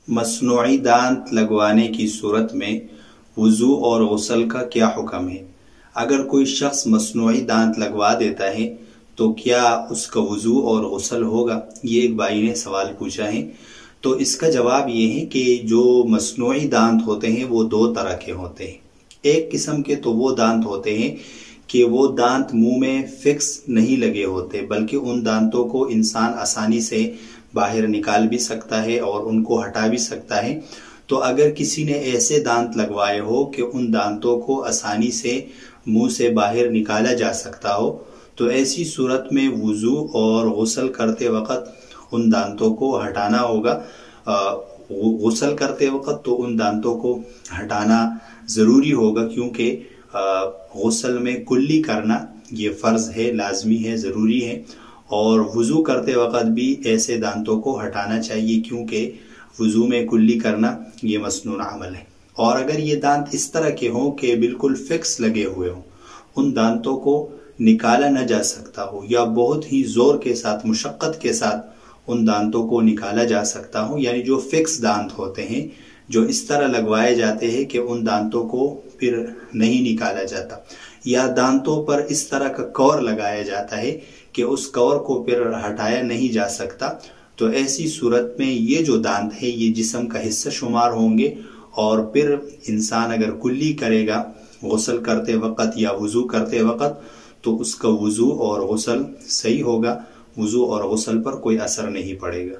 مصنوعی دانت لگوانے کی صورت میں وضو اور غسل کا کیا حکم ہے؟ اگر کوئی شخص مصنوعی دانت لگوا دیتا ہے تو کیا اس کا وضو اور غسل ہوگا؟ یہ ایک بھائی نے سوال پوچھا ہے۔ تو اس کا جواب یہ ہے کہ جو مصنوعی دانت ہوتے ہیں وہ دو طرح کے ہوتے ہیں۔ ایک قسم کے تو وہ دانت ہوتے ہیں کہ وہ دانت منہ میں فکس نہیں لگے ہوتے، بلکہ ان دانتوں کو انسان آسانی سے باہر نکال بھی سکتا ہے اور ان کو ہٹا بھی سکتا ہے۔ تو اگر کسی نے ایسے دانت لگوائے ہو کہ ان دانتوں کو آسانی سے منہ سے باہر نکالا جا سکتا ہو تو ایسی صورت میں وضو اور غسل کرتے وقت ان دانتوں کو ہٹانا ہوگا۔ غسل کرتے وقت تو ان دانتوں کو ہٹانا ضروری ہوگا، کیونکہ غسل میں کلی کرنا یہ فرض ہے، لازمی ہے، ضروری ہے، اور وضو کرتے وقت بھی ایسے دانتوں کو ہٹانا چاہیے، کیونکہ وضو میں کلی کرنا یہ مسنون عمل ہے۔ اور اگر یہ دانت اس طرح کے ہوں کہ بالکل فکس لگے ہوئے ہوں، ان دانتوں کو نکالا نہ جا سکتا ہو یا بہت ہی زور کے ساتھ، مشقت کے ساتھ ان دانتوں کو نکالا جا سکتا ہو، یعنی جو فکس دانت ہوتے ہیں جو اس طرح لگوائے جاتے ہیں کہ ان دانتوں کو پھر نہیں نکالا جاتا، یا دانتوں پر اس طرح کا کور لگایا جاتا ہے کہ اس کور کو پھر ہٹایا نہیں جا سکتا، تو ایسی صورت میں یہ جو دانت ہے یہ جسم کا حصہ شمار ہوں گے، اور پھر انسان اگر کلی کرے گا غسل کرتے وقت یا وضو کرتے وقت تو اس کا وضو اور غسل صحیح ہوگا، وضو اور غسل پر کوئی اثر نہیں پڑے گا۔